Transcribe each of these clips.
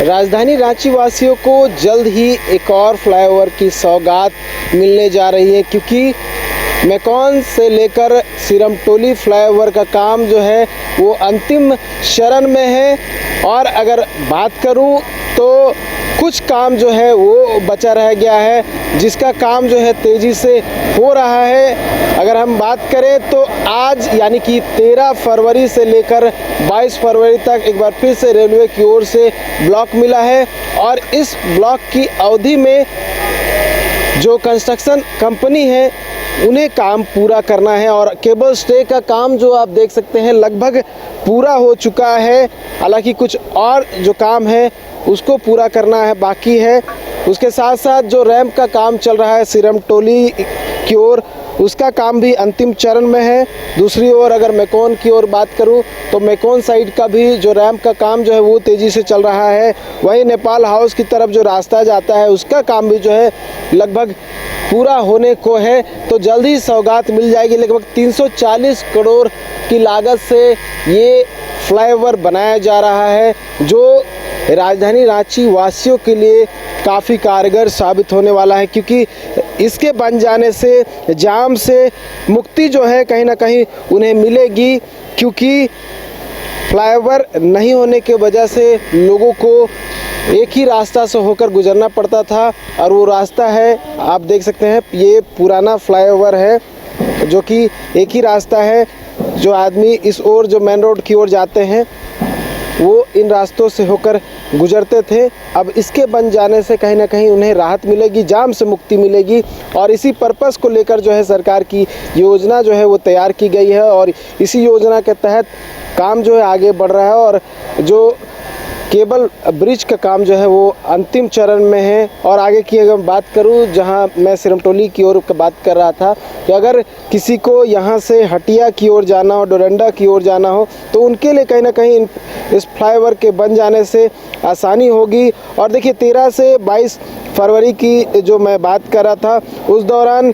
राजधानी रांची वासियों को जल्द ही एक और फ्लाईओवर की सौगात मिलने जा रही है, क्योंकि मेकॉन से लेकर सिरमटोली फ्लाईओवर का काम जो है वो अंतिम चरण में है। और अगर बात करूं तो कुछ काम जो है वो बचा रह गया है, जिसका काम जो है तेज़ी से हो रहा है। अगर हम बात करें तो आज यानी कि 13 फरवरी से लेकर 22 फरवरी तक एक बार फिर से रेलवे की ओर से ब्लॉक मिला है, और इस ब्लॉक की अवधि में जो कंस्ट्रक्शन कंपनी है उन्हें काम पूरा करना है। और केबल स्टे का काम जो आप देख सकते हैं लगभग पूरा हो चुका है, हालांकि कुछ और जो काम है उसको पूरा करना है बाकी है। उसके साथ साथ जो रैंप का काम चल रहा है सिरमटोली की ओर, उसका काम भी अंतिम चरण में है। दूसरी ओर अगर मेकॉन की ओर बात करूं तो मेकॉन साइड का भी जो रैंप का काम जो है वो तेज़ी से चल रहा है। वहीं नेपाल हाउस की तरफ जो रास्ता जाता है उसका काम भी जो है लगभग पूरा होने को है। तो जल्द ही सौगात मिल जाएगी। लगभग 340 करोड़ की लागत से ये फ्लाईओवर बनाया जा रहा है, जो राजधानी रांची वासियों के लिए काफ़ी कारगर साबित होने वाला है, क्योंकि इसके बन जाने से जाम से मुक्ति जो है कहीं ना कहीं उन्हें मिलेगी। क्योंकि फ्लाईओवर नहीं होने के वजह से लोगों को एक ही रास्ता से होकर गुजरना पड़ता था, और वो रास्ता है आप देख सकते हैं ये पुराना फ्लाईओवर है जो कि एक ही रास्ता है। जो आदमी इस ओर जो मेन रोड की ओर जाते हैं वो इन रास्तों से होकर गुजरते थे। अब इसके बन जाने से कहीं ना कहीं उन्हें राहत मिलेगी, जाम से मुक्ति मिलेगी, और इसी पर्पस को लेकर जो है सरकार की योजना जो है वो तैयार की गई है, और इसी योजना के तहत काम जो है आगे बढ़ रहा है। और जो केबल ब्रिज का काम जो है वो अंतिम चरण में है। और आगे की अगर बात करूं, जहां मैं सिरमटोली की ओर बात कर रहा था कि अगर किसी को यहां से हटिया की ओर जाना हो, डोरंडा की ओर जाना हो, तो उनके लिए कहीं ना कहीं इस फ्लाईओवर के बन जाने से आसानी होगी। और देखिए 13 से 22 फरवरी की जो मैं बात कर रहा था उस दौरान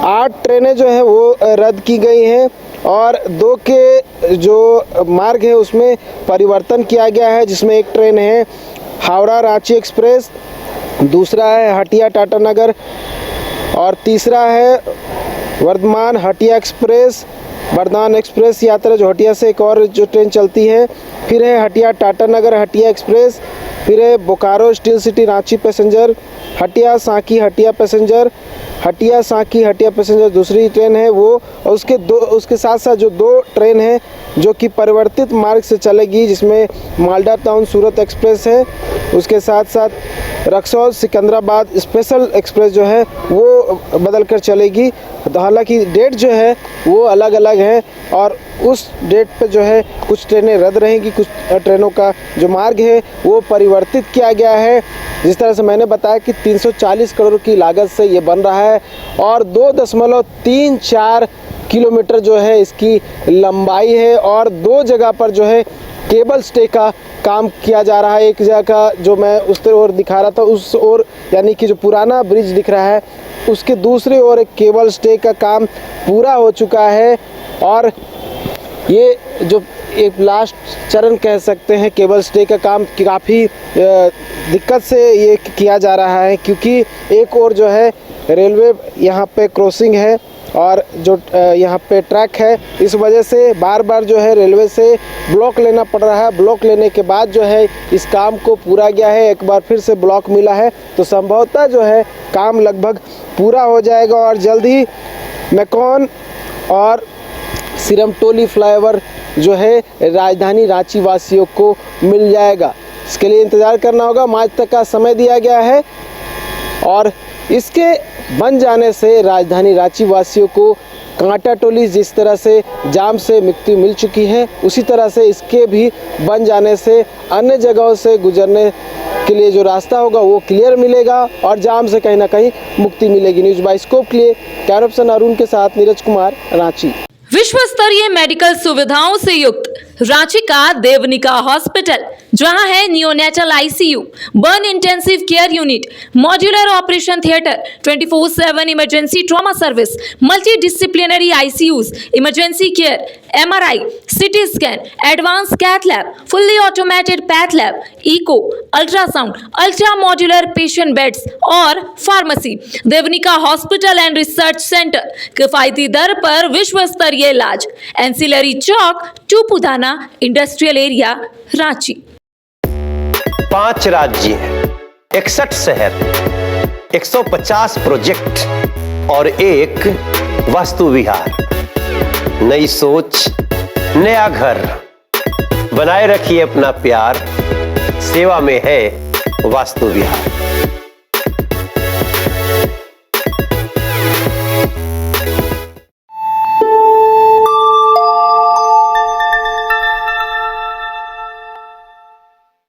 8 ट्रेनें जो है वो रद्द की गई हैं, और 2 के जो मार्ग है उसमें परिवर्तन किया गया है, जिसमें एक ट्रेन है हावड़ा रांची एक्सप्रेस, दूसरा है हटिया टाटानगर, और तीसरा है वर्धमान हटिया एक्सप्रेस, वर्धमान एक्सप्रेस यात्रा जो हटिया से एक और जो ट्रेन चलती है। फिर है हटिया टाटानगर हटिया एक्सप्रेस, फिर है Bokaro steel city Ranchi passenger, Hatia Sanki Hatia passenger, Hatia Sanki Hatia passenger दूसरी ट्रेन है वो। और उसके साथ साथ जो 2 ट्रेन है जो कि परिवर्तित मार्ग से चलेगी, जिसमें मालदा टाउन सूरत एक्सप्रेस है, उसके साथ साथ रक्सौल सिकंदराबाद स्पेशल एक्सप्रेस जो है वो बदल कर चलेगी। तो हालांकि डेट जो है वो अलग अलग है, और उस डेट पे जो है कुछ ट्रेनें रद्द रहेंगी, कुछ ट्रेनों का जो मार्ग है वो परिवर्तित किया गया है। जिस तरह से मैंने बताया कि 340 करोड़ की लागत से ये बन रहा है, और 2.34 किलोमीटर जो है इसकी लंबाई है, और 2 जगह पर जो है केबल स्टे का काम किया जा रहा है। एक जगह का जो मैं उस ओर दिखा रहा था, उस ओर यानी कि जो पुराना ब्रिज दिख रहा है उसके दूसरी ओर एक केबल स्टे का काम पूरा हो चुका है। और ये जो एक लास्ट चरण कह सकते हैं केबल स्टे का काम काफ़ी दिक्कत से ये किया जा रहा है, क्योंकि एक और जो है रेलवे यहाँ पे क्रॉसिंग है और जो यहाँ पे ट्रैक है, इस वजह से बार बार जो है रेलवे से ब्लॉक लेना पड़ रहा है। ब्लॉक लेने के बाद जो है इस काम को पूरा गया है, एक बार फिर से ब्लॉक मिला है, तो संभवतः जो है काम लगभग पूरा हो जाएगा, और जल्द ही मेकॉन और सिरमटोली फ्लाईओवर जो है राजधानी रांची वासियों को मिल जाएगा। इसके लिए इंतज़ार करना होगा। मार्च तक का समय दिया गया है, और इसके बन जाने से राजधानी रांची वासियों को कांटा टोली जिस तरह से जाम से मुक्ति मिल चुकी है, उसी तरह से इसके भी बन जाने से अन्य जगहों से गुजरने के लिए जो रास्ता होगा वो क्लियर मिलेगा, और जाम से कहीं ना कहीं मुक्ति मिलेगी। न्यूज़ बाइस्कोप के लिए कैमरा पर्सन अरुण के साथ नीरज कुमार, रांची। विश्व स्तरीय मेडिकल सुविधाओं से युक्त रांची का देवनिका हॉस्पिटल, जहां है neonatal ICU, burn intensive care unit, modular operation theatre, 24/7 emergency trauma service, multi disciplinary ICUs, emergency care, MRI, CT scan, advance cath lab, fully automated path lab, echo, ultrasound, ultra modular patient beds और pharmacy. Devnika hospital and research centre, किफायती दर पर विश्व स्तरीय इलाज, ancillary चौक, Tupudana industrial area, Ranchi. 5 राज्य, 61 शहर, 150 प्रोजेक्ट और एक वास्तु विहार। नई सोच, नया घर। बनाए रखिए अपना प्यार, सेवा में है वास्तु विहार।